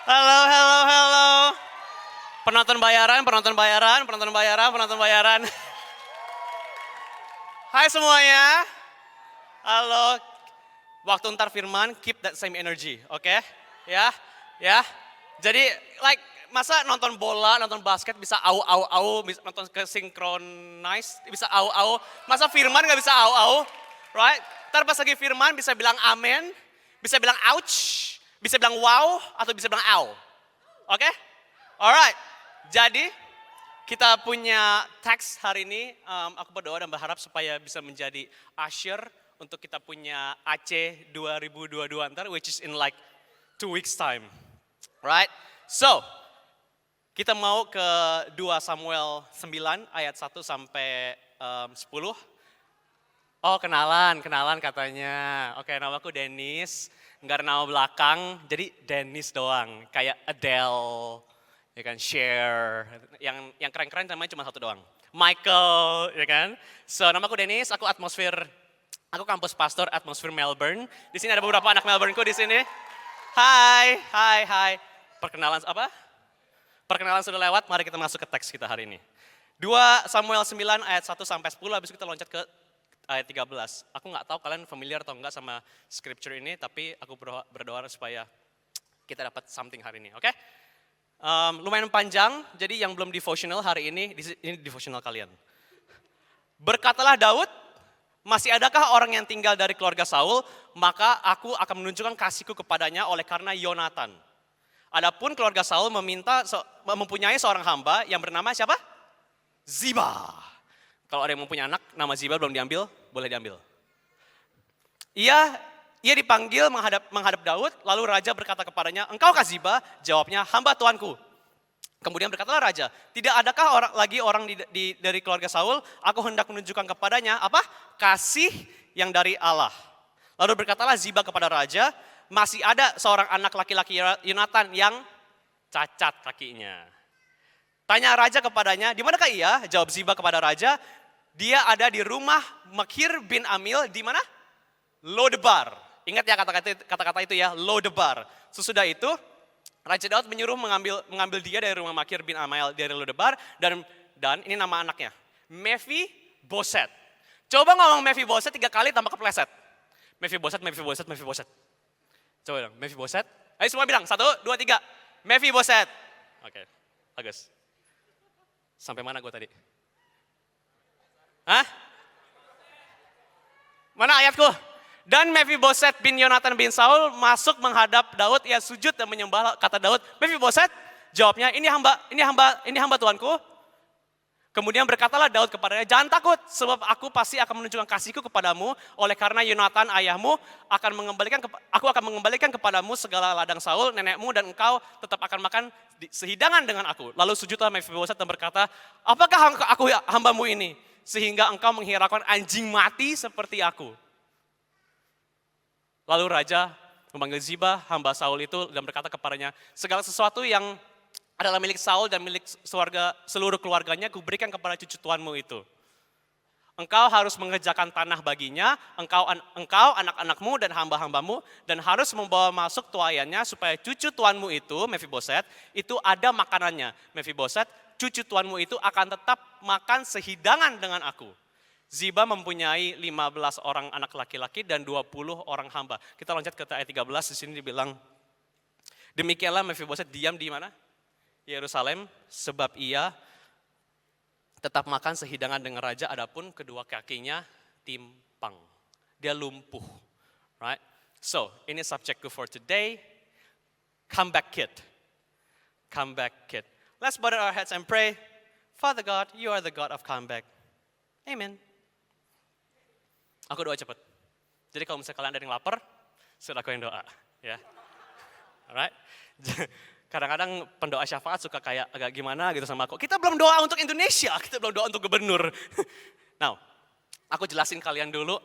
Halo, halo, halo. Penonton bayaran, penonton bayaran, penonton bayaran, penonton bayaran. Hai semuanya. Halo. Waktu ntar Firman, keep that same energy, oke? Ya, ya. Jadi, masa nonton bola, nonton basket bisa au, bisa nonton ke synchronize, bisa au. Masa Firman nggak bisa au, right? Ntar pas lagi Firman bisa bilang amen, bisa bilang ouch, bisa bilang wow, atau bisa bilang au. Oke? Alright. Jadi, kita punya teks hari ini, aku berdoa dan berharap supaya bisa menjadi usher untuk kita punya AC 2022 ntar, which is in like 2 weeks time. Right? So, kita mau ke 2 Samuel 9 ayat 1 sampai 10. Oh kenalan katanya. Oke, namaku Dennis, nggak ada nama belakang, jadi Dennis doang. Kayak Adele, ya kan, Cher, yang keren-keren namanya cuma satu doang. Michael, ya kan. So, namaku Dennis, aku kampus pastor Atmosphere Melbourne. Di sini ada beberapa anak Melbourneku di sini. Hai. Perkenalan apa? Perkenalan sudah lewat, mari kita masuk ke teks kita hari ini. 2 Samuel 9 ayat 1 sampai 10, habis itu kita loncat ke ayat 13. Aku nggak tahu kalian familiar atau enggak sama scripture ini, tapi aku berdoa supaya kita dapat something hari ini, oke? Lumayan panjang, jadi yang belum devotional hari ini devotional kalian. Berkatalah Daud, masih adakah orang yang tinggal dari keluarga Saul, maka aku akan menunjukkan kasihku kepadanya oleh karena Yonatan. Adapun keluarga Saul mempunyai seorang hamba yang bernama siapa? Ziba. Kalau ada yang mempunyai anak, nama Ziba belum diambil, boleh diambil. Ia dipanggil menghadap Daud, lalu raja berkata kepadanya, engkaukah Ziba? Jawabnya, hamba tuanku. Kemudian berkatalah raja, tidak adakah orang dari keluarga Saul, aku hendak menunjukkan kepadanya, apa? Kasih yang dari Allah. Lalu berkatalah Ziba kepada raja, masih ada seorang anak laki-laki Yonatan yang cacat kakinya. Tanya raja kepadanya, di manakah ia? Jawab Ziba kepada raja, dia ada di rumah Makir bin Amil, di mana? Lodebar. Ingat ya kata-kata itu ya, Lodebar. Sesudah itu, Raja Daud menyuruh mengambil dia dari rumah Makir bin Amil dari Lodebar, dan ini nama anaknya, Mephiboset. Coba ngomong Mephiboset 3 kali tanpa kepleset. Mephiboset. Coba dong, Mephiboset. Ayo semua bilang, 1, 2, 3. Mephiboset. Oke, bagus. Sampai mana gue tadi? Hah? Mana ayatku? Dan Mephiboset bin Yonatan bin Saul masuk menghadap Daud, ia sujud dan menyembah. Kata Daud, Mephiboset? Jawabnya, ini hamba tuanku. Kemudian berkatalah Daud kepadanya, jangan takut sebab aku pasti akan menunjukkan kasihku kepadamu, oleh karena Yonatan ayahmu aku akan mengembalikan kepadamu segala ladang Saul, nenekmu, dan engkau tetap akan makan sehidangan dengan aku. Lalu sujudlah Mephiboset dan berkata, apakah aku hambamu ini sehingga engkau menghiraukan anjing mati seperti aku? Lalu raja memanggil Ziba, hamba Saul itu, dan berkata kepadanya, segala sesuatu yang adalah milik Saul dan milik seluruh keluarganya, kuberikan kepada cucu tuanmu itu. Engkau harus mengerjakan tanah baginya, engkau anak-anakmu dan hamba-hambamu, dan harus membawa masuk tuayannya supaya cucu tuanmu itu, Mephiboset, itu ada makanannya. Mephiboset, cucu tuanmu itu akan tetap makan sehidangan dengan aku. Ziba mempunyai 15 orang anak laki-laki dan 20 orang hamba. Kita loncat ke ayat 13, di sini dibilang, demikianlah Mephiboset diam di mana? Yerusalem, sebab ia tetap makan sehidangan dengan raja, adapun kedua kakinya timpang. Dia lumpuh. Right? So, ini subjekku for today. Come back kid. Come back kid. Let's bow our heads and pray. Father God, you are the God of comeback. Amen. Aku doa cepat. Jadi kalau misalnya kalian ada yang lapar, sudah aku yang doa. Ya. Alright. Kadang-kadang pendoa syafaat suka kayak agak gimana gitu sama aku. Kita belum doa untuk Indonesia, kita belum doa untuk gubernur. Now, aku jelasin kalian dulu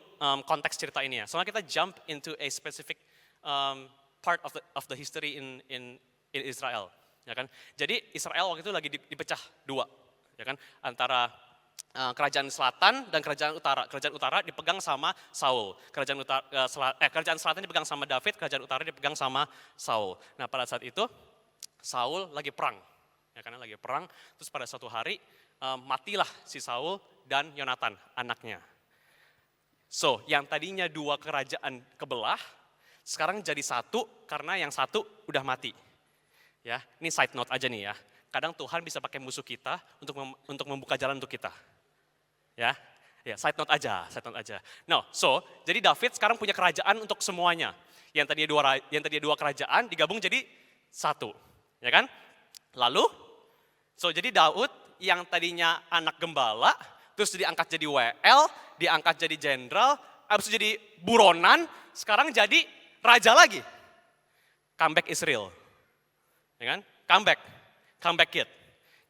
konteks cerita ini ya. Soalnya kita jump into a specific part of the history in Israel, ya kan? Jadi Israel waktu itu lagi dipecah 2, ya kan? Antara kerajaan selatan dan kerajaan utara. Kerajaan utara dipegang sama Saul. Kerajaan selatan dipegang sama David, kerajaan utara dipegang sama Saul. Nah, pada saat itu Saul lagi perang, ya karena lagi perang, terus pada suatu hari matilah si Saul dan Yonatan, anaknya. So, yang tadinya dua kerajaan kebelah, sekarang jadi satu karena yang satu udah mati. Ya, ini side note aja nih ya. Kadang Tuhan bisa pakai musuh kita untuk membuka jalan untuk kita. Ya, side note aja, side note aja. No, so jadi David sekarang punya kerajaan untuk semuanya. Yang tadinya dua kerajaan digabung jadi satu, ya kan? Lalu, so jadi Daud yang tadinya anak gembala, terus diangkat jadi WL, diangkat jadi jenderal, habis itu jadi buronan, sekarang jadi raja lagi. Comeback Israel. Ya kan? Comeback kid.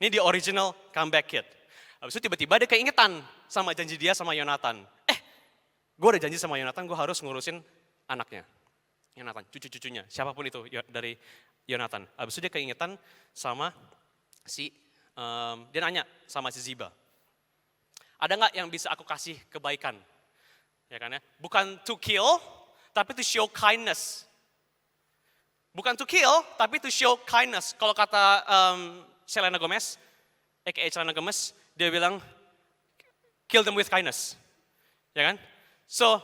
Ini the original comeback kid. Habis itu tiba-tiba dia keingetan sama janji dia sama Yonatan. Gue udah janji sama Yonatan, gue harus ngurusin anaknya. Yonatan, cucu-cucunya, siapapun itu dari Yonatan. Habis itu dia keingetan sama dia nanya sama si Ziba. Ada nggak yang bisa aku kasih kebaikan? Ya kan ya? Bukan to kill, tapi to show kindness. Bukan to kill, tapi to show kindness. Kalau kata Selena Gomez, aka Selena Gomez, dia bilang, kill them with kindness. Ya kan? So,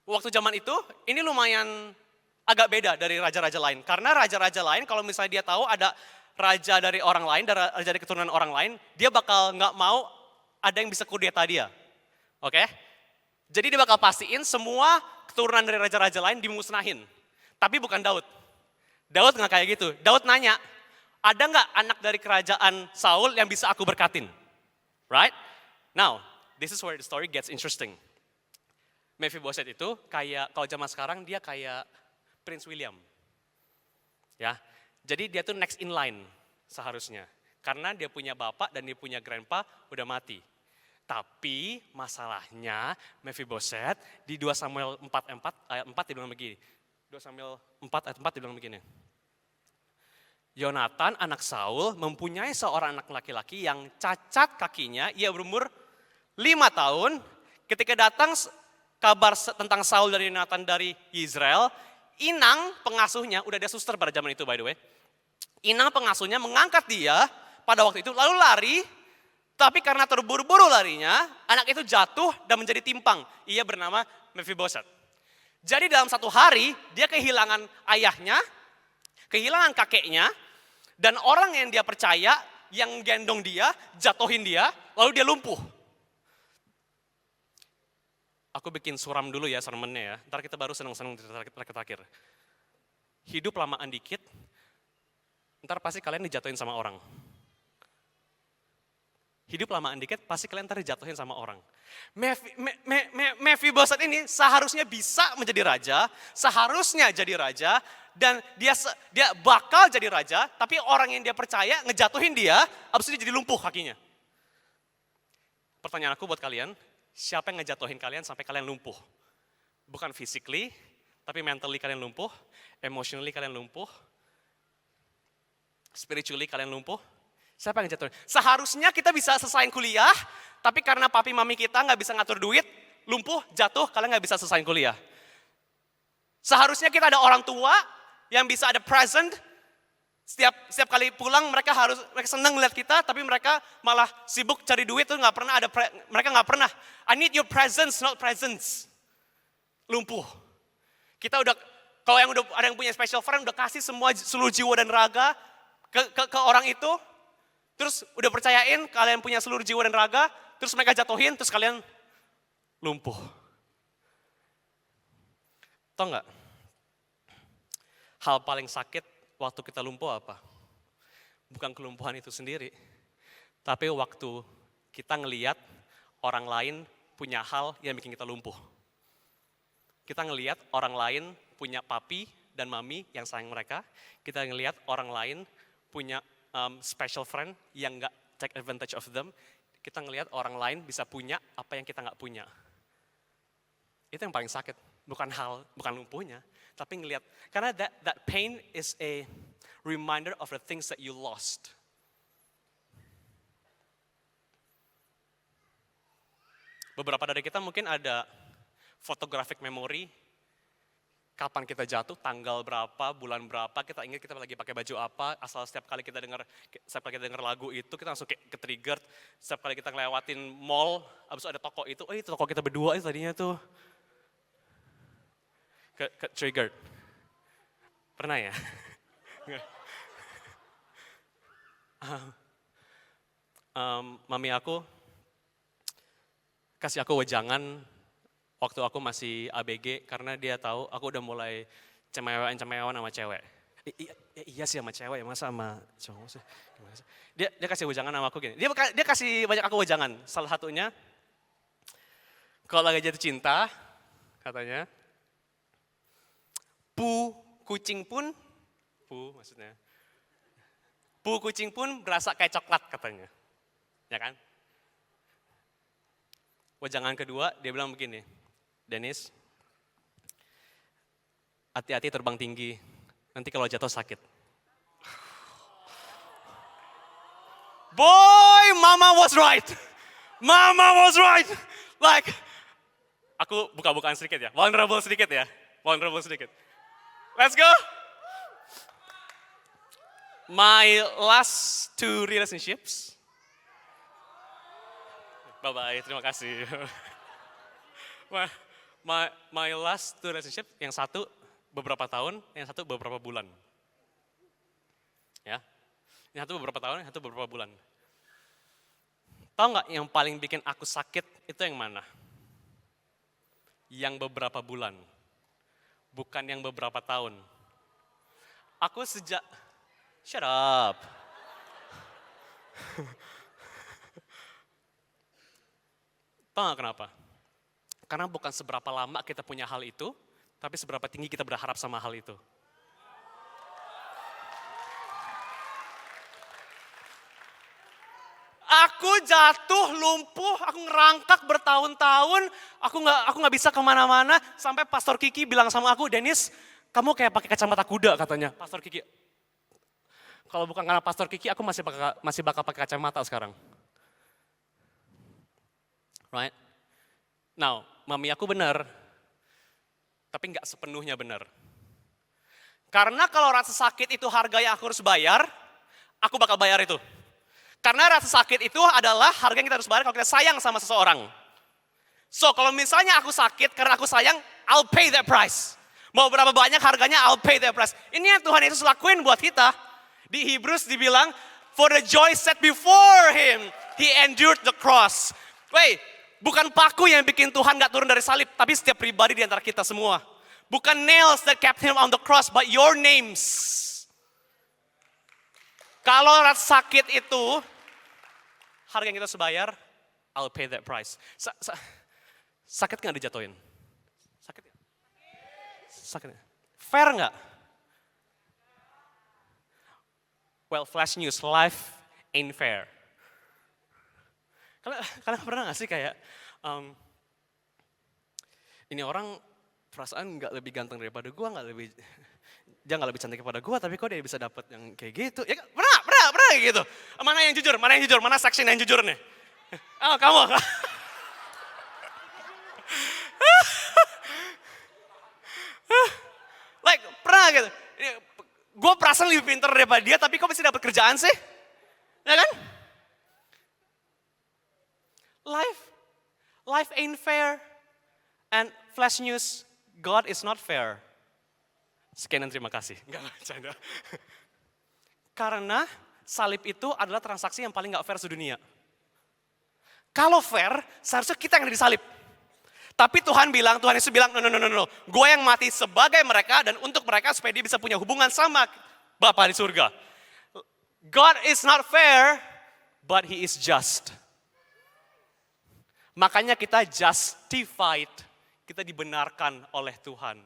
waktu zaman itu, ini lumayan agak beda dari raja-raja lain. Karena raja-raja lain, kalau misalnya dia tahu ada raja dari orang lain, raja dari keturunan orang lain, dia bakal nggak mau ada yang bisa kudeta dia. Oke? Jadi dia bakal pastiin semua keturunan dari raja-raja lain dimusnahin. Tapi bukan Daud. Daud nggak kayak gitu. Daud nanya, ada nggak anak dari kerajaan Saul yang bisa aku berkatin? Right? Now, this is where the story gets interesting. Mephibosheth itu kayak, kalau zaman sekarang dia kayak Prince William. Ya, jadi dia tuh next in line seharusnya. Karena dia punya bapak dan dia punya grandpa udah mati. Tapi masalahnya Mephibosheth di 2 Samuel 4 ayat 4 dibilang begini. 2 Samuel 4 ayat 4 dibilang begini. Yonatan anak Saul mempunyai seorang anak laki-laki yang cacat kakinya, ia berumur 5 tahun. Ketika datang kabar tentang Saul dari Yonatan dari Israel, inang pengasuhnya, udah ada suster pada zaman itu by the way. Inang pengasuhnya mengangkat dia pada waktu itu lalu lari, tapi karena terburu-buru larinya, anak itu jatuh dan menjadi timpang. Ia bernama Mephibosheth. Jadi dalam satu hari dia kehilangan ayahnya, kehilangan kakeknya, dan orang yang dia percaya, yang gendong dia, jatuhin dia, lalu dia lumpuh. Aku bikin suram dulu ya sermonnya ya, ntar kita baru senang-senang terakhir. Hidup lamaan dikit, ntar pasti kalian dijatuhin sama orang. Hidup lamaan dikit, pasti kalian ntar dijatuhin sama orang. Mephibosheth ini seharusnya bisa menjadi raja, seharusnya jadi raja, dan dia bakal jadi raja, tapi orang yang dia percaya ngejatuhin dia, habis itu dia jadi lumpuh kakinya. Pertanyaan aku buat kalian, siapa yang ngejatuhin kalian sampai kalian lumpuh? Bukan physically, tapi mentally kalian lumpuh, emotionally kalian lumpuh, spiritually kalian lumpuh. Siapa yang jatuhin? Seharusnya kita bisa selesai kuliah, tapi karena papi mami kita nggak bisa ngatur duit, lumpuh, jatuh, kalian nggak bisa selesai kuliah. Seharusnya kita ada orang tua yang bisa ada present, setiap kali pulang mereka senang melihat kita, tapi mereka malah sibuk cari duit tuh mereka nggak pernah. I need your presence, not presence. Lumpuh. Kita udah, kalau yang udah ada yang punya special friend udah kasih seluruh jiwa dan raga ke orang itu. Terus udah percayain kalian punya seluruh jiwa dan raga, terus mereka jatuhin, terus kalian lumpuh. Tahu nggak? Hal paling sakit waktu kita lumpuh apa? Bukan kelumpuhan itu sendiri, tapi waktu kita ngeliat orang lain punya hal yang bikin kita lumpuh. Kita ngeliat orang lain punya papi dan mami yang sayang mereka, kita ngeliat orang lain punya special friend yang nggak take advantage of them, kita ngelihat orang lain bisa punya apa yang kita nggak punya. Itu yang paling sakit, bukan lumpuhnya, tapi ngelihat, karena that pain is a reminder of the things that you lost. Beberapa dari kita mungkin ada photographic memory Kapan kita jatuh, tanggal berapa, bulan berapa, kita ingat kita lagi pakai baju apa, asal setiap kali kita dengar lagu itu, kita langsung kayak ke-trigger. Setiap kali kita ngelewatin mall, abis itu ada toko itu, oh itu toko kita berdua itu tadinya tuh. Ke-triggered. Pernah ya? Mami aku kasih aku wejangan waktu aku masih ABG karena dia tahu aku udah mulai cemewan sama cewek. Iya sih sama cewek ya, masa sama cowok sih? Gimana sih? Dia kasih wejangan sama aku gini. Dia kasih banyak aku wejangan. Salah satunya kalau lagi jatuh cinta katanya kucing pun berasa kayak coklat katanya. Ya kan? Wejangan kedua dia bilang begini, Dennis, hati-hati terbang tinggi, nanti kalau jatuh sakit. Boy, mama was right. Mama was right. Like, aku buka-bukaan sedikit ya, vulnerable sedikit. Let's go. My last 2 relationships. Bye-bye, terima kasih. My last 2 relationship, yang satu beberapa tahun, yang satu beberapa bulan. Ya, yang satu beberapa tahun, yang satu beberapa bulan. Tahu nggak yang paling bikin aku sakit itu yang mana? Yang beberapa bulan, bukan yang beberapa tahun. Aku shut up. Tahu nggak kenapa? Karena bukan seberapa lama kita punya hal itu, tapi seberapa tinggi kita berharap sama hal itu. Aku jatuh, lumpuh, aku ngerangkak bertahun-tahun, aku nggak bisa kemana-mana, sampai Pastor Kiki bilang sama aku, Dennis, kamu kayak pakai kacamata kuda katanya. Pastor Kiki, kalau bukan karena Pastor Kiki, aku masih bakal pakai kacamata sekarang. Right? Now, mami aku benar, tapi nggak sepenuhnya benar. Karena kalau rasa sakit itu harga yang aku harus bayar, aku bakal bayar itu. Karena rasa sakit itu adalah harga yang kita harus bayar kalau kita sayang sama seseorang. So, kalau misalnya aku sakit karena aku sayang, I'll pay that price. Mau berapa banyak harganya, I'll pay that price. Ini yang Tuhan Yesus lakuin buat kita. Di Hebrews dibilang, for the joy set before him, he endured the cross. Wait, bukan paku yang bikin Tuhan gak turun dari salib, tapi setiap pribadi di antara kita semua. Bukan nails that kept him on the cross, but your names. Kalau rasa sakit itu, harga yang kita harus bayar, I'll pay that price. Sakit gak dijatuhin? Sakit gak? Sakit gak? Fair gak? Well, flash news, life ain't fair. Kalian pernah gak sih kayak, ini orang perasaan gak lebih ganteng daripada gue, dia gak lebih cantik daripada gue, tapi kok dia bisa dapet yang kayak gitu? Ya, pernah kayak gitu. Mana yang jujur, mana section yang jujur nih? Oh, kamu. Like, pernah gitu. Gue perasaan lebih pintar daripada dia, tapi kok bisa dapet kerjaan sih? Ya kan? Life ain't fair. And flash news, God is not fair. Sekian dan terima kasih. Enggak bercanda. Karena salib itu adalah transaksi yang paling gak fair sedunia. Kalau fair, seharusnya kita yang ada di salib. Tapi Tuhan Yesus bilang, no. Gue yang mati sebagai mereka dan untuk mereka supaya dia bisa punya hubungan sama Bapa di surga. God is not fair, but he is just. Makanya kita justified, kita dibenarkan oleh Tuhan.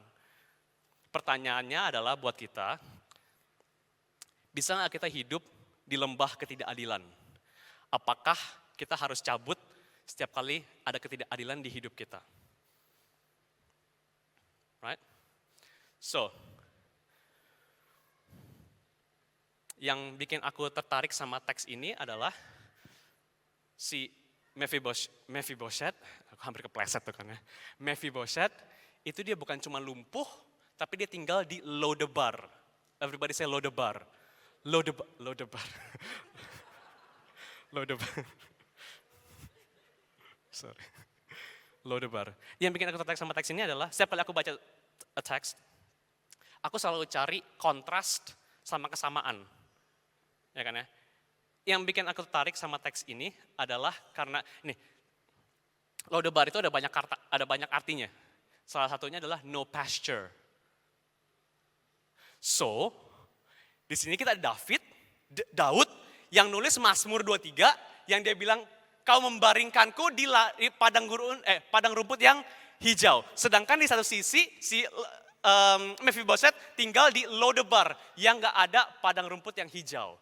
Pertanyaannya adalah buat kita, bisa nggak kita hidup di lembah ketidakadilan? Apakah kita harus cabut setiap kali ada ketidakadilan di hidup kita? Right? So, yang bikin aku tertarik sama teks ini adalah si Mephibosheth, aku hampir kepleset tuh kan ya. Mephibosheth itu dia bukan cuma lumpuh, Tapi dia tinggal di Lodebar. Everybody say Lodebar. Lodebar. Lodebar. Sorry. Lodebar. Yang bikin aku tertarik sama teks ini adalah, setiap kali aku baca teks, aku selalu cari kontras sama kesamaan. Ya kan ya? Yang bikin aku tertarik sama teks ini adalah karena, nih, Lodebar itu ada banyak artinya. Salah satunya adalah no pasture. So, di sini kita ada Daud yang nulis Mazmur 23 yang dia bilang, kau membaringkanku di padang rumput yang hijau. Sedangkan di satu sisi si Mephiboset tinggal di Lodebar yang gak ada padang rumput yang hijau.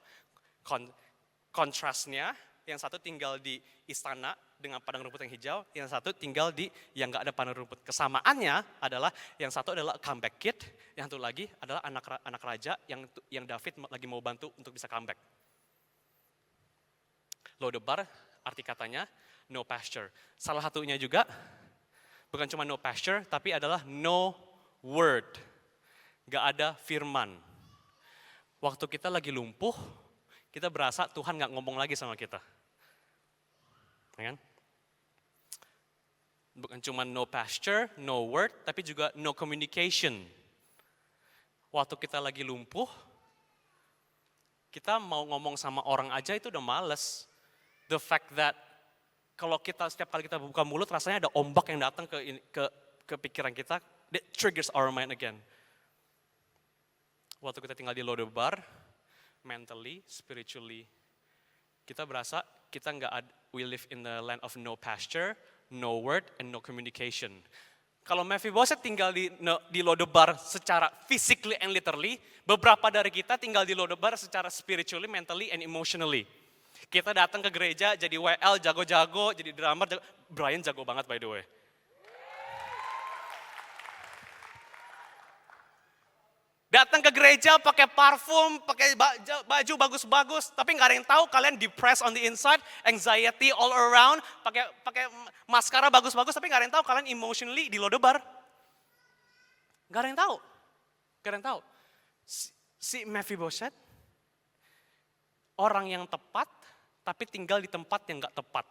Kontrasnya, yang satu tinggal di istana dengan padang rumput yang hijau, yang satu tinggal di yang gak ada padang rumput. Kesamaannya adalah yang satu adalah comeback kid, yang satu lagi adalah anak raja yang David lagi mau bantu untuk bisa comeback. Lodebar arti katanya no pasture. Salah satunya juga bukan cuma no pasture, tapi adalah no word. Gak ada firman. Waktu kita lagi lumpuh, kita berasa Tuhan gak ngomong lagi sama kita. Ya kan? Bukan cuma no pasture, no word, tapi juga no communication. Waktu kita lagi lumpuh, kita mau ngomong sama orang aja itu udah males. The fact that kalau setiap kali kita buka mulut rasanya ada ombak yang datang ke pikiran kita, that triggers our mind again. Waktu kita tinggal di Lodebar, mentally, spiritually, kita berasa we live in the land of no pasture, no word, and no communication. Kalau Mephiboset tinggal di Lodebar secara physically and literally, beberapa dari kita tinggal di Lodebar secara spiritually, mentally, and emotionally. Kita datang ke gereja jadi WL, jago-jago, jadi drummer, Brian jago banget by the way. Datang ke gereja pakai parfum, pakai baju bagus-bagus, tapi nggak ada yang tahu kalian depressed on the inside, anxiety all around, pakai maskara bagus-bagus, tapi nggak ada yang tahu kalian emotionally di Lodebar. Nggak ada yang tahu, nggak ada yang tahu. Si Mephiboset, orang yang tepat, tapi tinggal di tempat yang nggak tepat.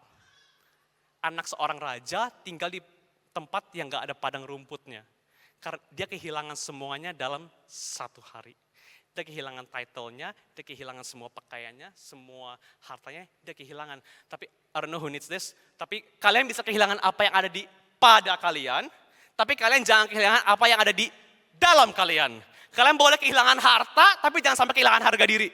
Anak seorang raja tinggal di tempat yang nggak ada padang rumputnya. Karena dia kehilangan semuanya dalam satu hari. Dia kehilangan title-nya, dia kehilangan semua pakaiannya, semua hartanya, dia kehilangan. Tapi I don't know who needs this, tapi kalian bisa kehilangan apa yang ada pada kalian, tapi kalian jangan kehilangan apa yang ada di dalam kalian. Kalian boleh kehilangan harta, tapi jangan sampai kehilangan harga diri.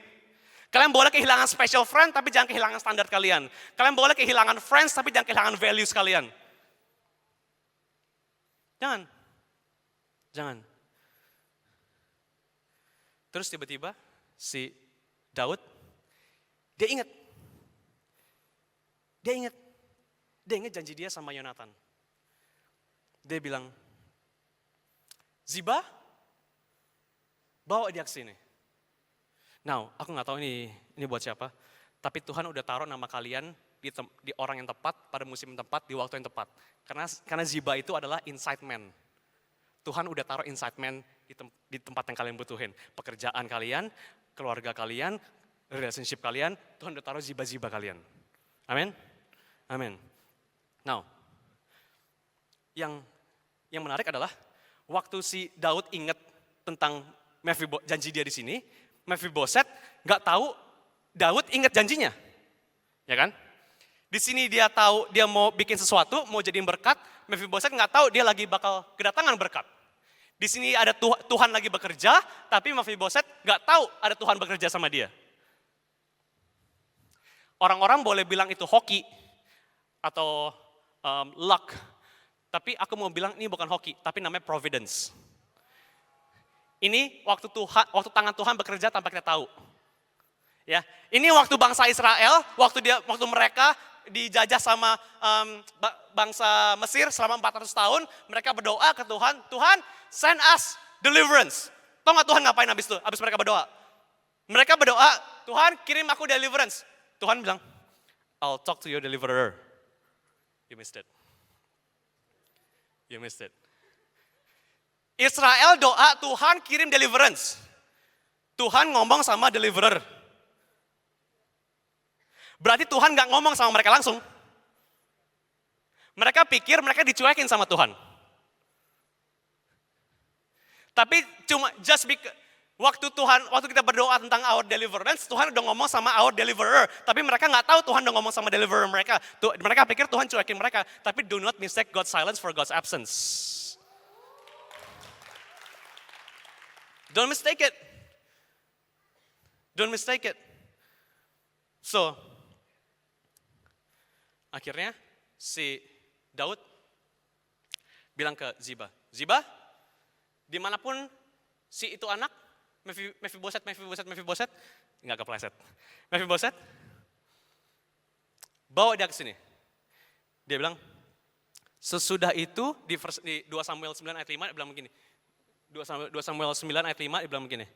Kalian boleh kehilangan special friend, tapi jangan kehilangan standar kalian. Kalian boleh kehilangan friends, tapi jangan kehilangan values kalian. Jangan. Terus tiba-tiba si Daud, dia ingat janji dia sama Yonatan. Dia bilang, Ziba, bawa dia ke sini. Now, aku nggak tahu ini buat siapa, tapi Tuhan udah taruh nama kalian di orang yang tepat, pada musim yang tepat, di waktu yang tepat. Karena Ziba itu adalah inside man. Tuhan udah taruh inside man di tempat yang kalian butuhin. Pekerjaan kalian, keluarga kalian, relationship kalian, Tuhan udah taruh Ziba-Ziba kalian. Amin? Amin. Now, yang menarik adalah, waktu si Daud ingat tentang janji dia di sini, Mephiboset nggak tahu Daud ingat janjinya, ya kan? Di sini dia tahu dia mau bikin sesuatu, mau jadiin berkat. Mephiboset nggak tahu dia lagi bakal kedatangan berkat. Di sini ada Tuhan lagi bekerja, tapi Mephiboset nggak tahu ada Tuhan bekerja sama dia. Orang-orang boleh bilang itu hoki atau luck, tapi aku mau bilang ini bukan hoki, tapi namanya providence. Ini waktu tangan Tuhan bekerja tanpa kita tahu. Ya, ini waktu bangsa Israel, waktu mereka dijajah sama bangsa Mesir selama 400 tahun, mereka berdoa ke Tuhan, Tuhan send us deliverance. Tahu nggak Tuhan ngapain habis itu? Habis mereka berdoa. Mereka berdoa, Tuhan kirim aku deliverance. Tuhan bilang, I'll talk to your deliverer. You missed it. Israel doa, Tuhan kirim deliverance. Tuhan ngomong sama deliverer. Berarti Tuhan gak ngomong sama mereka langsung. Mereka pikir mereka dicuekin sama Tuhan. Tapi cuma waktu kita berdoa tentang our deliverance, Tuhan udah ngomong sama our deliverer. Tapi mereka nggak tahu Tuhan udah ngomong sama deliverer mereka. Mereka pikir Tuhan cuekin mereka. Tapi do not mistake God's silence for God's absence. Don't mistake it. Don't mistake it. So, akhirnya si Daud bilang ke Ziba, dimanapun si itu anak, Mephiboset, nggak kepleset. Mephiboset, bawa dia ke sini. Dia bilang, sesudah itu di 2 Samuel 9 ayat 5 dia bilang begini. 2 Samuel 9 ayat 5 dia bilang begini.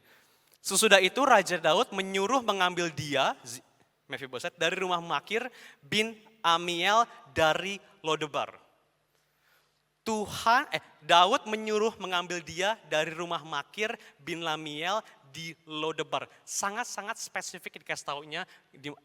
Sesudah itu Raja Daud menyuruh mengambil dia, Mephiboset, dari rumah Makir bin Amiel dari Lodebar. Daud menyuruh mengambil dia dari rumah Makir bin Lamiel di Lodebar. Sangat-sangat spesifik dikasih taunya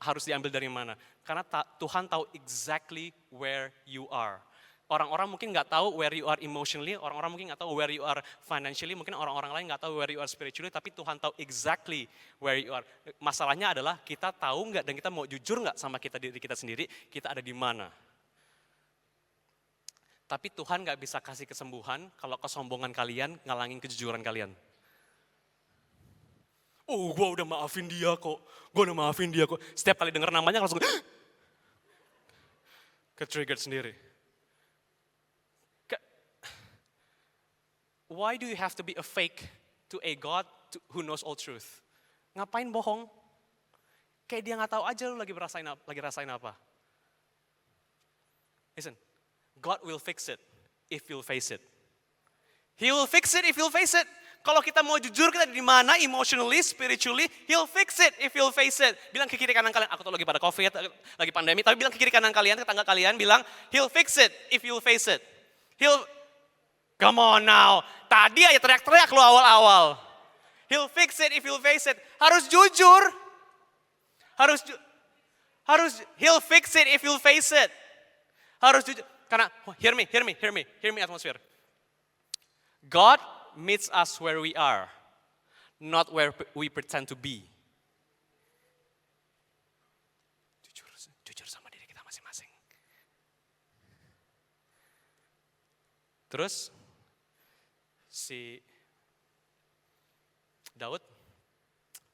harus diambil dari mana. Karena Tuhan tahu exactly where you are. Orang-orang mungkin nggak tahu where you are emotionally, orang-orang mungkin nggak tahu where you are financially, mungkin orang-orang lain nggak tahu where you are spiritually, tapi Tuhan tahu exactly where you are. Masalahnya adalah kita tahu nggak dan kita mau jujur nggak sama diri kita sendiri, kita ada di mana. Tapi Tuhan gak bisa kasih kesembuhan kalau kesombongan kalian ngalangin kejujuran kalian. Oh, gue udah maafin dia kok. Setiap kali denger namanya langsung ke-trigger sendiri. Why do you have to be a fake to a God who knows all truth? Ngapain bohong? Kayak dia gak tahu aja lu lagi rasain apa. Listen. God will fix it if you'll face it. He will fix it if you'll face it. Kalau kita mau jujur kita di mana emotionally, spiritually, He'll fix it if you'll face it. Bilang ke kiri kanan kalian, aku tuh lagi pada COVID, lagi pandemi, tapi bilang ke kiri kanan kalian, ke tetangga kalian, bilang He'll fix it if you'll face it. Come on now. Tadi aja teriak-teriak lo awal-awal. He'll fix it if you'll face it. Harus jujur. He'll fix it if you'll face it. Harus jujur. Karena, hear me atmosphere. God meets us where we are, not where we pretend to be. Jujur sama diri kita masing-masing. Terus, si Daud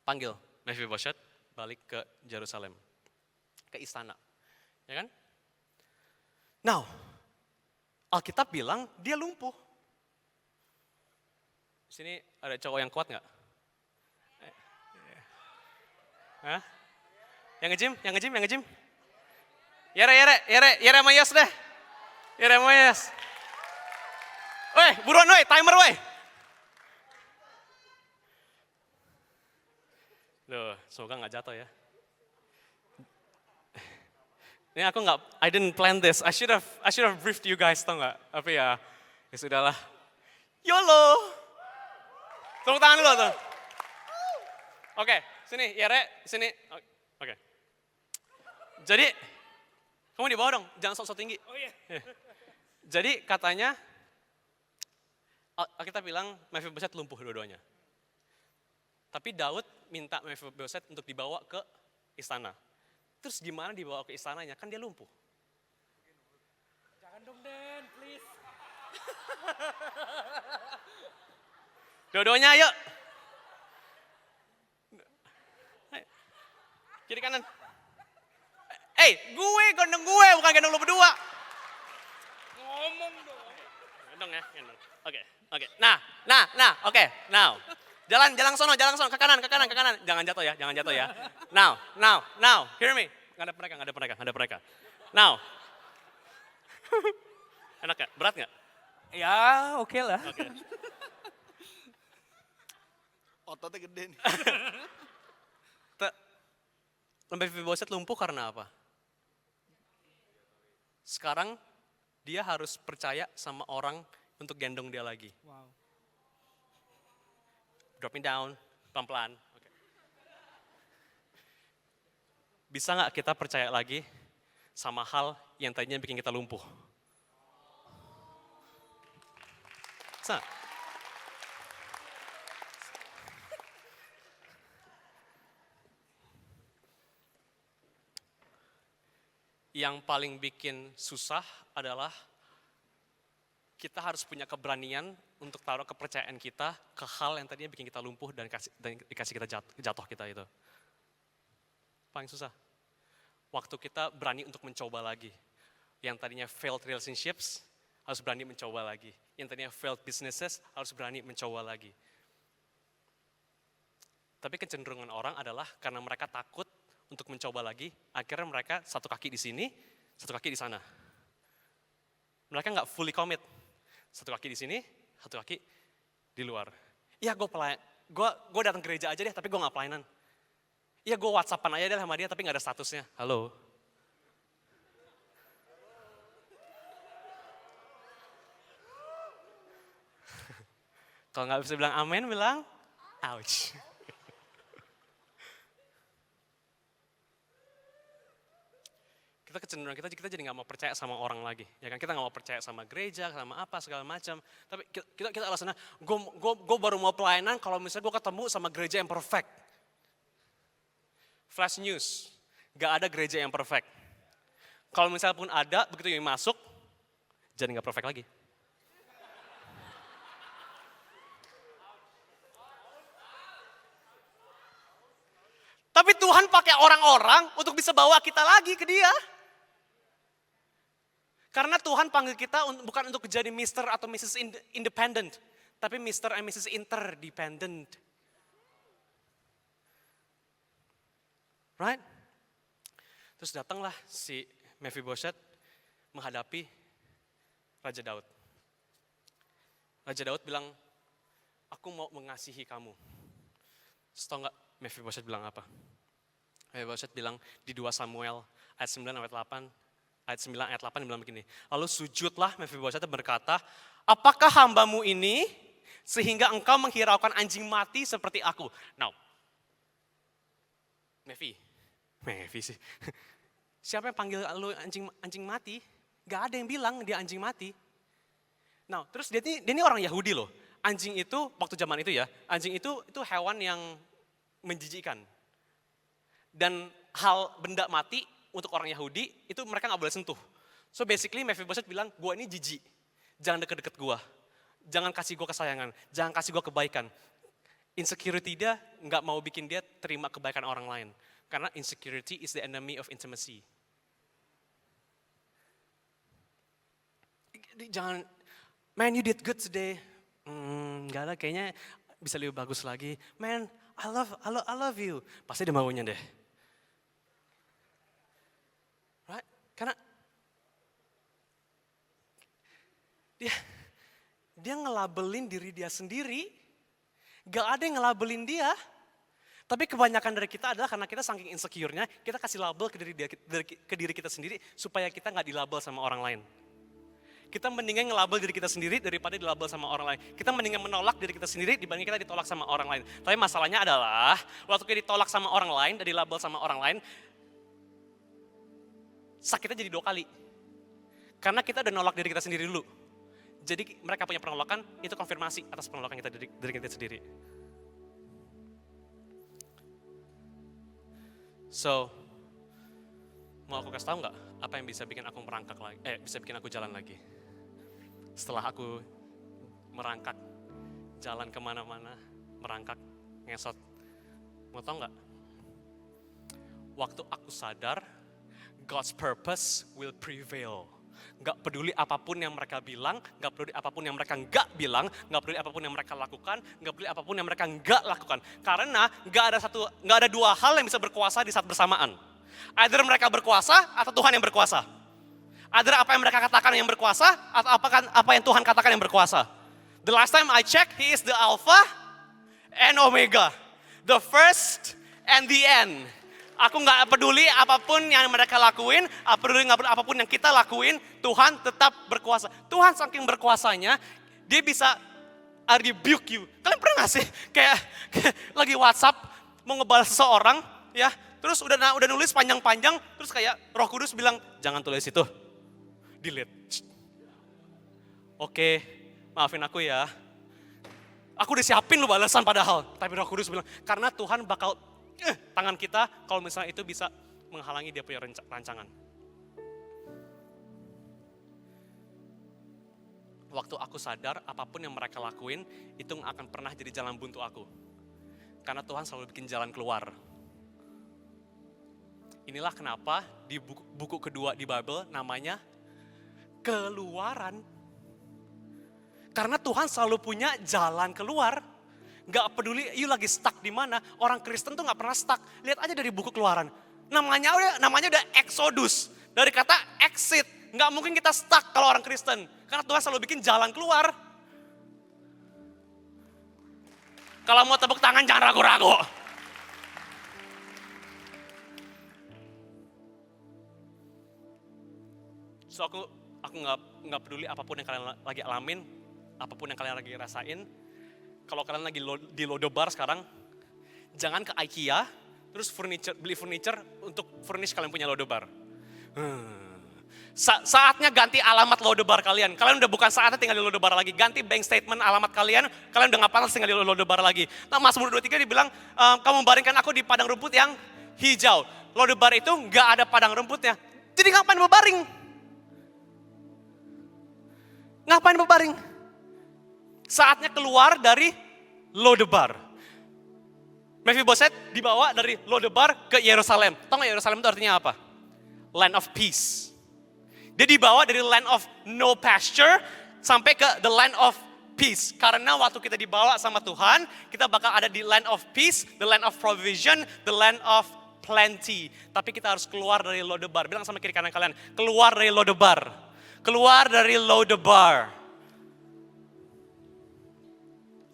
panggil Mephiboset balik ke Yerusalem, ke istana, ya kan? Now, Alkitab bilang dia lumpuh. Sini ada cowok yang kuat nggak? Hah? Yang nge-gym? Yere sama Yos deh. Yere sama Yos. Weh, buruan weh, timer weh. Loh, semoga nggak jatuh ya. Ini aku I didn't plan this. I should have briefed you guys, tau nggak? Tapi ya sudahlah. YOLO. Tepuk tangan dulu tuh. Oke, sini, Yere, sini. Oke. Jadi, kamu di bawah dong, jangan sok-sok tinggi. Oh iya. Jadi katanya, kita bilang Mephiboset lumpuh dua-duanya. Tapi Daud minta Mephiboset untuk dibawa ke istana. Terus gimana dibawa ke istananya? Kan dia lumpuh. Jangan dong Den, please. Dua-duanya ayo. Kiri kanan. Gue gendong gue, bukan gendong lu berdua. Ngomong dong. Gendong ya, gendong. Oke. Nah, oke. Now. Jalan sono, ke kanan. Jangan jatuh ya. Now. Hear me. Nggak ada mereka. Now. Enak gak? Berat gak? Ya, oke lah. Oke. Ototnya gede nih. Mephiboset lumpuh karena apa? Sekarang dia harus percaya sama orang untuk gendong dia lagi. Wow. Drop me down, pelan-pelan. Oke. Bisa nggak kita percaya lagi sama hal yang tadinya bikin kita lumpuh? Bisa nggak? Yang paling bikin susah adalah kita harus punya keberanian untuk taruh kepercayaan kita ke hal yang tadinya bikin kita lumpuh dan dikasih kita jatuh kita itu. Paling susah. Waktu kita berani untuk mencoba lagi. Yang tadinya failed relationships, harus berani mencoba lagi. Yang tadinya failed businesses, harus berani mencoba lagi. Tapi kecenderungan orang adalah karena mereka takut untuk mencoba lagi, akhirnya mereka satu kaki di sini, satu kaki di sana. Mereka nggak fully commit. Satu kaki di sini, satu kaki di luar. Iya gue datang gereja aja deh, tapi gue nggak pelayanan. Iya gue WhatsAppan aja deh sama dia, tapi nggak ada statusnya. Halo. Kalau nggak bisa bilang amin, bilang ouch. Kecenderungan kita jadi nggak mau percaya sama orang lagi, ya kan? Kita nggak mau percaya sama gereja, sama apa segala macam. Tapi kita alasannya, gue baru mau pelayanan kalau misalnya gue ketemu sama gereja yang perfect. Flash news, nggak ada gereja yang perfect. Kalau misalnya pun ada, begitu yang masuk, jadi nggak perfect lagi. Tapi Tuhan pakai orang-orang untuk bisa bawa kita lagi ke Dia. Karena Tuhan panggil kita bukan untuk jadi Mr. atau Mrs. Independent, tapi Mr. and Mrs. Interdependent. Right? Terus datanglah si Mephibosheth menghadapi Raja Daud. Raja Daud bilang, aku mau mengasihi kamu. Terus tau gak Mephibosheth bilang apa? Mephibosheth bilang di 2 Samuel ayat 9 ayat 8, ayat 9 ayat 8 bilang begini. Lalu sujudlah Mephibosheth berkata, apakah hambamu ini sehingga engkau menghiraukan anjing mati seperti aku? Now, Mephi sih. Siapa yang panggil lu anjing mati? Gak ada yang bilang dia anjing mati. Nah, terus dia ini orang Yahudi loh. Anjing itu, waktu zaman itu ya, anjing itu hewan yang menjijikkan. Dan benda mati untuk orang Yahudi, itu mereka gak boleh sentuh. So basically Mephibosheth bilang, gue ini jijik. Jangan deket-deket gue. Jangan kasih gue kesayangan. Jangan kasih gue kebaikan. Insecurity dia gak mau bikin dia terima kebaikan orang lain. Karena insecurity is the enemy of intimacy. Jangan, man you did good today. Enggak lah, kayaknya bisa lebih bagus lagi. Man, I love you. Pasti dia maunya deh. Right? Karena dia ngelabelin diri dia sendiri. Gak ada yang ngelabelin dia. Tapi kebanyakan dari kita adalah karena kita saking insecure-nya, kita kasih label ke diri kita sendiri supaya kita gak dilabel sama orang lain. Kita mendingan ngelabel diri kita sendiri daripada dilabel sama orang lain. Kita mendingan menolak diri kita sendiri dibanding kita ditolak sama orang lain. Tapi masalahnya adalah, waktu kita ditolak sama orang lain dan dilabel sama orang lain, sakitnya jadi 2 kali. Karena kita udah nolak diri kita sendiri dulu. Jadi mereka punya penolakan, itu konfirmasi atas penolakan kita dari kita sendiri. So, mau aku kasih tahu nggak apa yang bisa bikin aku merangkak lagi? Bisa bikin aku jalan lagi. Setelah aku merangkak, jalan kemana-mana, merangkak, ngesot. Mau tahu nggak? Waktu aku sadar, God's purpose will prevail. Gak peduli apapun yang mereka bilang, gak peduli apapun yang mereka gak bilang, gak peduli apapun yang mereka lakukan, gak peduli apapun yang mereka gak lakukan. Karena gak ada 2 hal yang bisa berkuasa di saat bersamaan. Either mereka berkuasa atau Tuhan yang berkuasa. Either apa yang mereka katakan yang berkuasa atau apa yang Tuhan katakan yang berkuasa. The last time I checked, He is the Alpha and Omega. The first and the end. Aku gak peduli apapun yang mereka lakuin, apapun yang kita lakuin, Tuhan tetap berkuasa. Tuhan saking berkuasanya, dia bisa I rebuke you. Kalian pernah gak sih kayak lagi WhatsApp mau ngebalas seseorang ya, terus udah nulis panjang-panjang, terus kayak Roh Kudus bilang jangan tulis itu, delete. Oke, maafin aku ya. Aku udah siapin lu balasan padahal, tapi Roh Kudus bilang karena Tuhan bakal tangan kita kalau misalnya itu bisa menghalangi dia punya rancangan. Waktu aku sadar apapun yang mereka lakuin itu gak akan pernah jadi jalan buntu aku. Karena Tuhan selalu bikin jalan keluar. Inilah kenapa di buku kedua di Bible namanya Keluaran. Karena Tuhan selalu punya jalan keluar. Gak peduli you lagi stuck di mana. Orang Kristen tuh gak pernah stuck. Lihat aja dari buku Keluaran. Namanya udah Exodus. Dari kata exit. Gak mungkin kita stuck kalau orang Kristen. Karena Tuhan selalu bikin jalan keluar. Kalau mau tepuk tangan jangan ragu-ragu. So aku nggak peduli apapun yang kalian lagi alamin, apapun yang kalian lagi rasain. Kalau kalian lagi di Lodebar sekarang, jangan ke IKEA, terus beli furniture untuk furnish kalian punya Lodebar. Saatnya ganti alamat Lodebar kalian. Kalian udah bukan saatnya tinggal di Lodebar lagi. Ganti bank statement alamat kalian. Kalian udah gak pantas tinggal di Lodebar lagi. Nah, Mazmur 23 dibilang, kamu membaringkan aku di padang rumput yang hijau. Lodebar itu gak ada padang rumputnya. Jadi ngapain berbaring? Ngapain berbaring? Saatnya keluar dari Lodebar. Mephiboset dibawa dari Lodebar ke Yerusalem. Tahu gak Yerusalem itu artinya apa? Land of peace. Dia dibawa dari land of no pasture sampai ke the land of peace. Karena waktu kita dibawa sama Tuhan, kita bakal ada di land of peace, the land of provision, the land of plenty. Tapi kita harus keluar dari Lodebar. Bilang sama kiri kanan kalian, keluar dari Lodebar. Keluar dari Lodebar.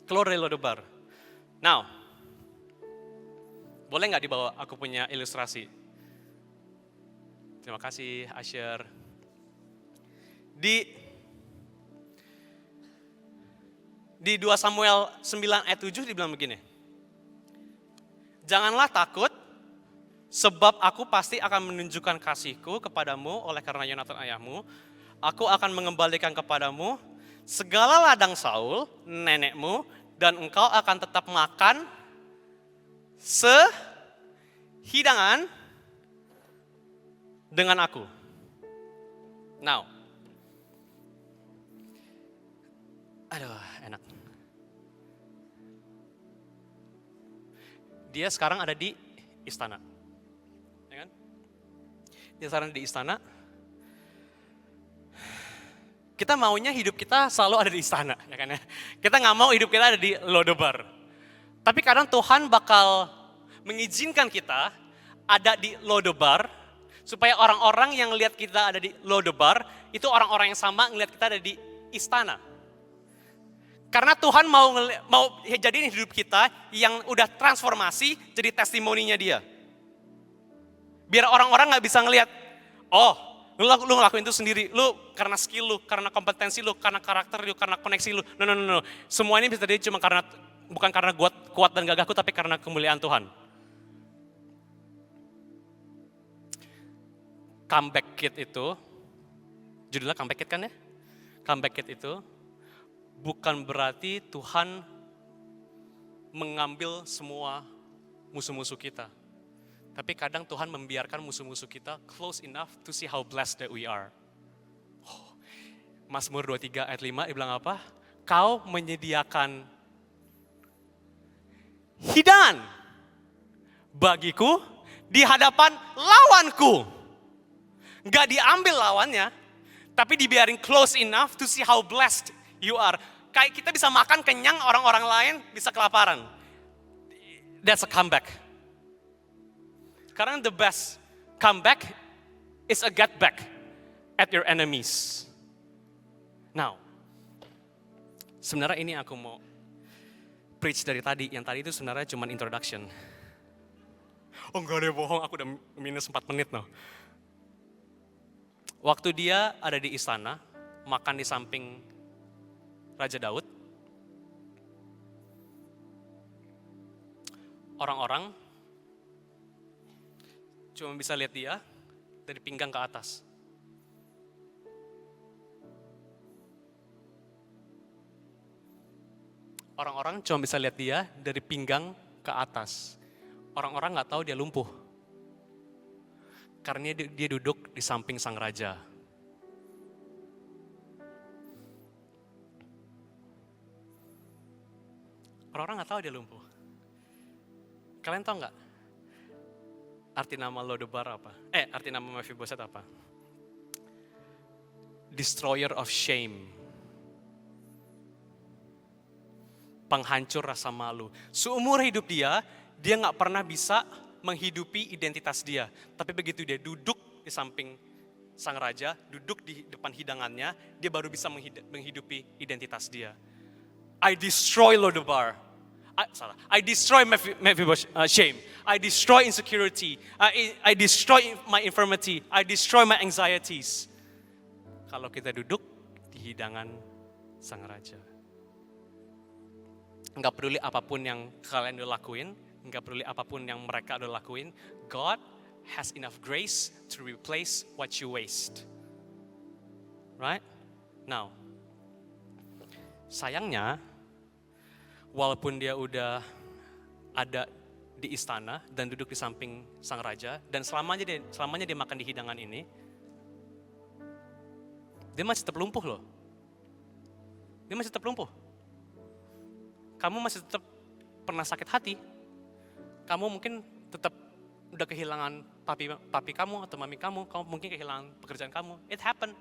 Keluar dari Lodebar. Now, boleh nggak dibawa aku punya ilustrasi? Terima kasih, Asher. Di 2 Samuel 9 ayat 7 dibilang begini. Janganlah takut, sebab aku pasti akan menunjukkan kasihku kepadamu oleh karena Yonatan ayahmu. Aku akan mengembalikan kepadamu segala ladang Saul, nenekmu, dan engkau akan tetap makan sehidangan dengan aku. Now, aduh, enak. Dia sekarang ada di istana. Ya kan? Dia sekarang di istana. Kita maunya hidup kita selalu ada di istana, ya kan ya. Kita nggak mau hidup kita ada di Lodebar. Tapi kadang Tuhan bakal mengizinkan kita ada di Lodebar, supaya orang-orang yang lihat kita ada di Lodebar, itu orang-orang yang sama ngelihat kita ada di istana. Karena Tuhan mau jadiin hidup kita yang udah transformasi jadi testimoninya dia. Biar orang-orang gak bisa ngelihat, oh lu ngelakuin itu sendiri, lu karena skill lu, karena kompetensi lu, karena karakter lu, karena koneksi lu. No. Semua ini bisa terjadi cuma karena, bukan karena kuat dan gagahku, tapi karena kemuliaan Tuhan. Comeback Kid itu, judulnya Comeback Kid kan ya? Comeback Kid itu bukan berarti Tuhan mengambil semua musuh-musuh kita. Tapi kadang Tuhan membiarkan musuh-musuh kita close enough to see how blessed that we are. Oh, Mazmur 23 ayat 5 dibilang apa? Kau menyediakan hidangan bagiku di hadapan lawanku. Gak diambil lawannya, tapi dibiarin close enough to see how blessed you are. Kayak kita bisa makan kenyang, orang-orang lain bisa kelaparan. That's a comeback. Karena the best comeback is a get back at your enemies. Now, sebenarnya ini aku mau preach dari tadi. Yang tadi itu sebenarnya cuma introduction. Oh enggak deh, bohong, aku udah minus 4 menit loh. Waktu dia ada di istana, makan di samping Raja Daud, Orang-orang cuma bisa lihat dia dari pinggang ke atas. Orang-orang cuma bisa lihat dia dari pinggang ke atas. Orang-orang nggak tahu dia lumpuh. Karena dia duduk di samping sang raja. Orang-orang nggak tahu dia lumpuh. Kalian tahu nggak arti nama Lodebar apa? Arti nama Mephibosheth apa? Destroyer of shame. Penghancur rasa malu. Seumur hidup dia nggak pernah bisa menghidupi identitas dia. Tapi begitu dia duduk di samping sang raja, duduk di depan hidangannya, dia baru bisa menghidupi identitas dia. I destroy Lodebar. I destroy Mephibosheth, shame. I destroy insecurity. I destroy my infirmity. I destroy my anxieties. Kalau kita duduk di hidangan sang raja. Enggak peduli apapun yang kalian udah lakuin, enggak peduli apapun yang mereka udah lakuin, God has enough grace to replace what you waste. Right? Now, sayangnya, walaupun dia udah ada di istana dan duduk di samping sang raja, dan selamanya dia makan di hidangan ini, dia masih tetap lumpuh loh. Dia masih tetap lumpuh. Kamu masih tetap pernah sakit hati. Kamu mungkin tetap udah kehilangan papi kamu atau mami kamu mungkin kehilangan pekerjaan kamu. It happened.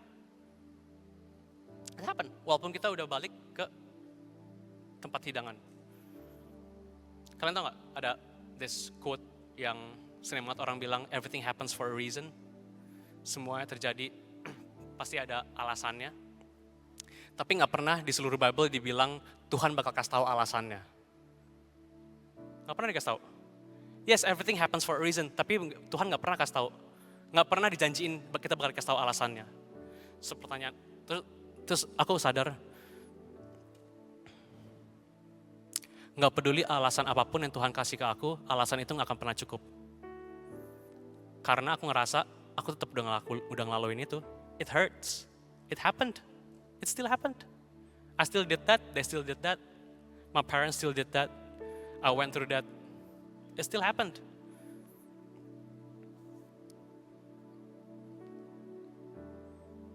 Walaupun kita udah balik ke tempat hidangan. Kalian tahu nggak ada this quote yang sering banget orang bilang, everything happens for a reason. Semuanya terjadi pasti ada alasannya. Tapi nggak pernah di seluruh Bible dibilang Tuhan bakal kasih tahu alasannya. Nggak pernah dikasih tahu. Yes, everything happens for a reason, tapi Tuhan nggak pernah kasih tahu. Nggak pernah dijanjiin kita bakal kasih tahu alasannya. Pertanyaan, terus aku sadar, nggak peduli alasan apapun yang Tuhan kasih ke aku, alasan itu nggak akan pernah cukup. Karena aku ngerasa aku tetap udah ngelaluin itu. It hurts. It happened. It still happened. I still did that. They still did that. My parents still did that. I went through that. It still happened.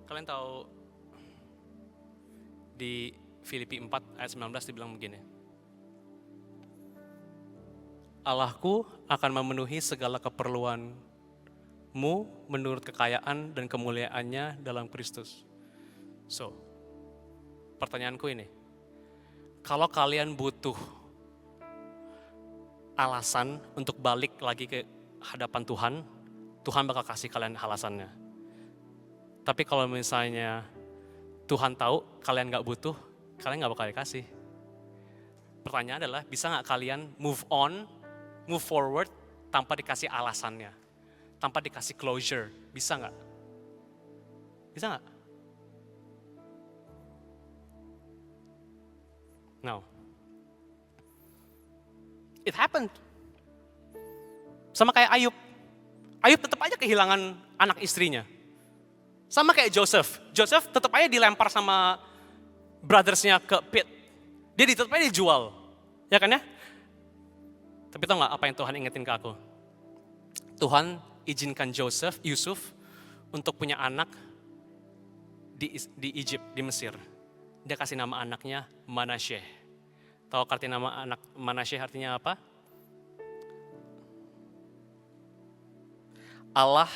Kalian tahu di Filipi 4 ayat 19 dibilang begini. Allahku akan memenuhi segala keperluanmu menurut kekayaan dan kemuliaannya dalam Kristus. So, pertanyaanku ini, kalau kalian butuh alasan untuk balik lagi ke hadapan Tuhan, Tuhan bakal kasih kalian alasannya. Tapi kalau misalnya Tuhan tahu kalian gak butuh, kalian gak bakal dikasih. Pertanyaan adalah, bisa gak kalian move forward tanpa dikasih alasannya, tanpa dikasih closure, bisa gak? Bisa gak? No. It happened. Sama kayak Ayub. Ayub tetap aja kehilangan anak istrinya. Sama kayak Joseph. Joseph tetap aja dilempar sama brothersnya ke pit. Dia tetap aja dijual. Ya kan ya? Tapi tau gak apa yang Tuhan ingetin ke aku? Tuhan izinkan Yusuf untuk punya anak di Egypt, di Mesir. Dia kasih nama anaknya Manasseh. Tahu arti nama anak Manasseh artinya apa? Allah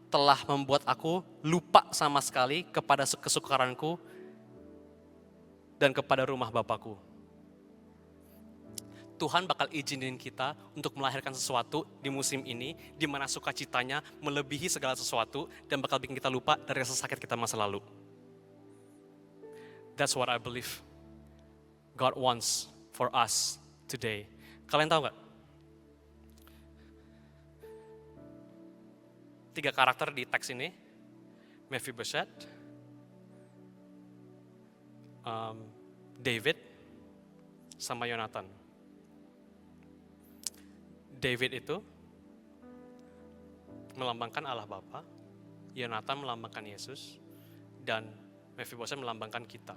telah membuat aku lupa sama sekali kepada kesukaranku dan kepada rumah Bapakku. Tuhan bakal izinin kita untuk melahirkan sesuatu di musim ini, di mana sukacitanya melebihi segala sesuatu dan bakal bikin kita lupa dari rasa sakit kita masa lalu. That's what I believe God wants for us today. Kalian tahu gak? 3 karakter di teks ini, Mephibosheth, David, sama Yonatan. David itu melambangkan Allah Bapa, Yonatan melambangkan Yesus, dan Mephibosheth melambangkan kita.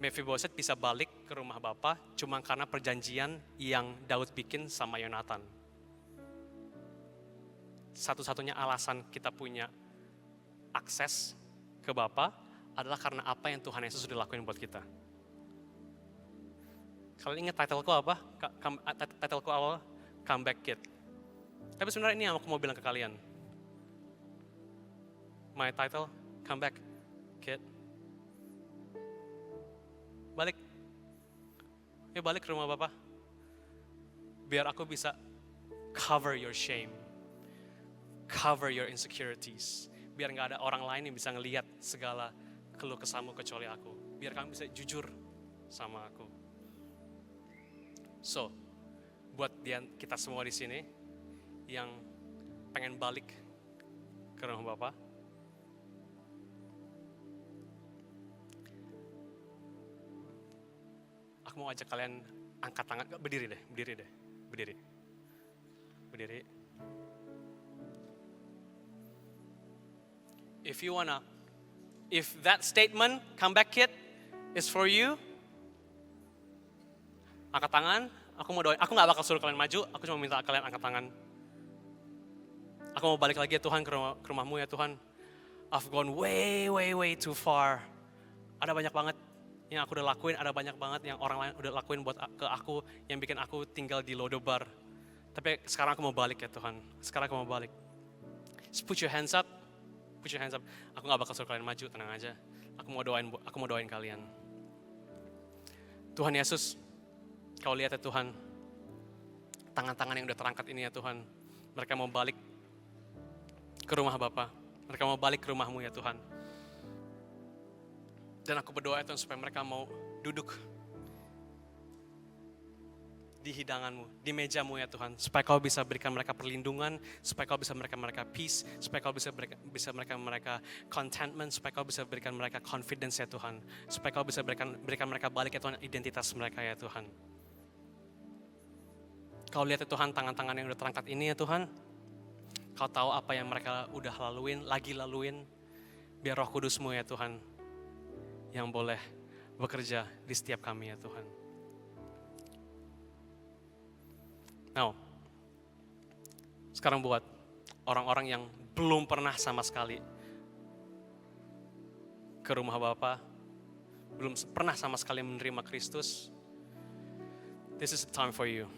Mephibosheth bisa balik ke rumah Bapa cuma karena perjanjian yang Daud bikin sama Yonatan. Satu-satunya alasan kita punya akses ke Bapa adalah karena apa yang Tuhan Yesus sudah lakuin buat kita. Kalian ingat titleku apa? Titleku awal, Comeback Kid. Tapi sebenarnya ini yang aku mau bilang ke kalian. My title, Comeback Kid. Balik. Balik ke rumah Bapa. Biar aku bisa cover your shame. Cover your insecurities. Biar gak ada orang lain yang bisa ngelihat segala keluh kesahmu kecuali aku. Biar kamu bisa jujur sama aku. So, buat kita semua di sini yang pengen balik ke rumah Bapa, aku mau ajak kalian angkat tangan, berdiri. If that statement, Comeback Kid, is for you, angkat tangan, aku mau doain. Aku gak bakal suruh kalian maju, aku cuma minta kalian angkat tangan. Aku mau balik lagi ya Tuhan ke rumahmu ya Tuhan. I've gone way too far. Ada banyak banget yang aku udah lakuin, ada banyak banget yang orang lain udah lakuin ke aku, yang bikin aku tinggal di Lodebar. Tapi sekarang aku mau balik ya Tuhan. Sekarang aku mau balik. Just put your hands up. Aku gak bakal suruh kalian maju, tenang aja. Aku mau doain kalian. Tuhan Yesus, Kau lihat ya Tuhan, tangan-tangan yang udah terangkat ini ya Tuhan. Mereka mau balik ke rumah Bapa. Mereka mau balik ke rumahmu ya Tuhan. Dan aku berdoa ya Tuhan supaya mereka mau duduk di hidanganmu, di mejamu ya Tuhan. Supaya Kau bisa berikan mereka perlindungan, supaya Kau bisa berikan mereka peace, supaya Kau bisa berikan mereka contentment, supaya Kau bisa berikan mereka confidence ya Tuhan. Supaya Kau bisa berikan mereka balik ya Tuhan, identitas mereka ya Tuhan. Kau lihat ya Tuhan tangan-tangan yang udah terangkat ini ya Tuhan. Kau tahu apa yang mereka udah lagi laluin. Biar Roh Kudus-Mu ya Tuhan yang boleh bekerja di setiap kami ya Tuhan. Now, sekarang buat orang-orang yang belum pernah sama sekali ke rumah Bapa, belum pernah sama sekali menerima Kristus, this is the time for you.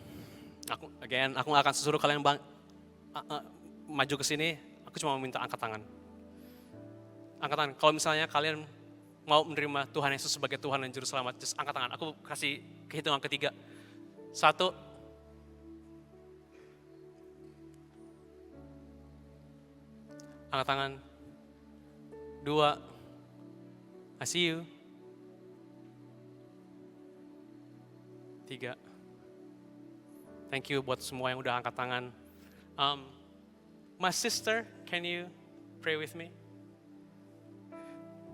Aku gak akan suruh kalian maju ke sini, aku cuma minta angkat tangan. Angkat tangan, kalau misalnya kalian mau menerima Tuhan Yesus sebagai Tuhan dan Juru Selamat, just angkat tangan. Aku kasih kehitungan ketiga. 1, angkat tangan. 2, I see you. 3, thank you buat semua yang udah angkat tangan. My sister, can you pray with me?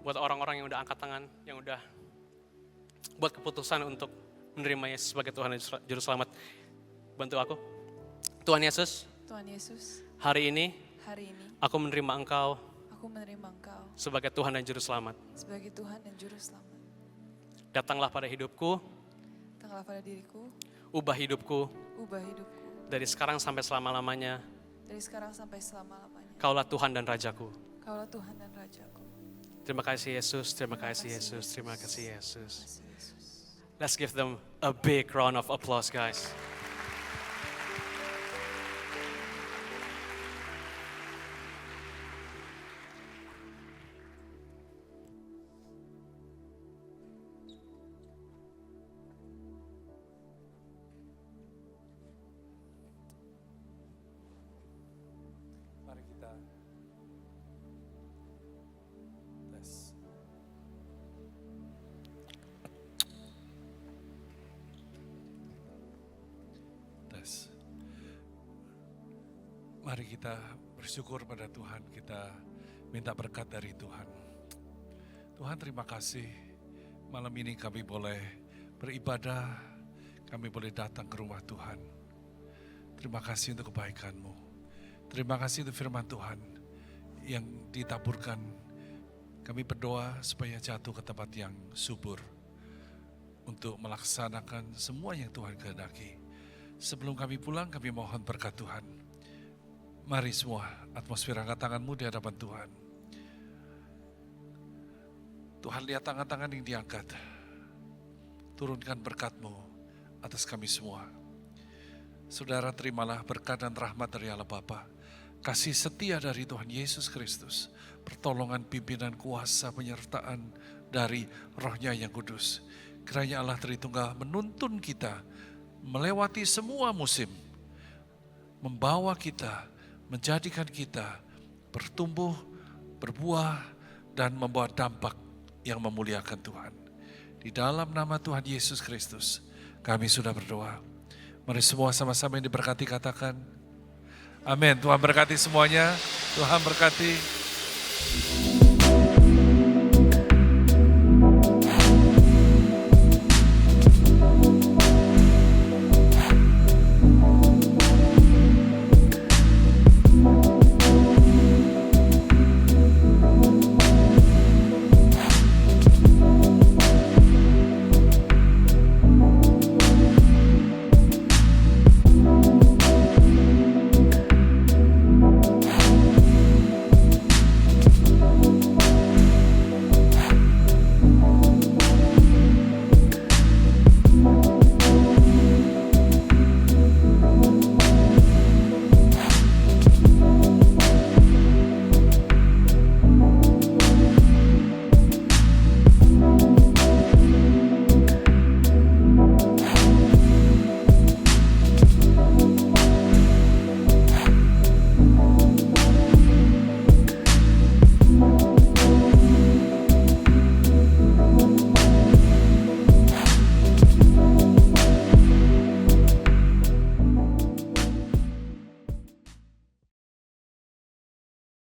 Buat orang-orang yang udah angkat tangan, yang udah buat keputusan untuk menerima Yesus sebagai Tuhan dan Juru Selamat. Bantu aku. Tuhan Yesus, hari ini aku menerima Engkau sebagai Tuhan dan Juru Selamat. Datanglah pada hidupku, ubah hidupku, dari sekarang sampai selama-lamanya. Kaulah Tuhan dan Rajaku. Terima kasih Yesus, terima kasih Yesus, terima kasih Yesus. Let's give them a big round of applause, guys. Mari kita tes. Tes. Mari kita bersyukur pada Tuhan, kita minta berkat dari Tuhan. Tuhan terima kasih malam ini kami boleh beribadah, kami boleh datang ke rumah Tuhan. Terima kasih untuk kebaikan-Mu. Terima kasih untuk firman Tuhan yang ditaburkan. Kami berdoa supaya jatuh ke tempat yang subur untuk melaksanakan semua yang Tuhan kehendaki. Sebelum kami pulang, kami mohon berkat Tuhan. Mari semua, atmosfer angkat tanganmu di hadapan Tuhan. Tuhan, lihat tangan-tangan yang diangkat. Turunkan berkat-Mu atas kami semua. Saudara, terimalah berkat dan rahmat dari Allah Bapa, kasih setia dari Tuhan Yesus Kristus, pertolongan, pimpinan, kuasa, penyertaan dari Roh-Nya yang kudus. Kiranya Allah Tritunggal menuntun kita melewati semua musim, membawa kita, menjadikan kita bertumbuh, berbuah, dan membawa dampak yang memuliakan Tuhan. Di dalam nama Tuhan Yesus Kristus, kami sudah berdoa. Mari semua sama-sama yang diberkati katakan, amin. Tuhan berkati semuanya, Tuhan berkati.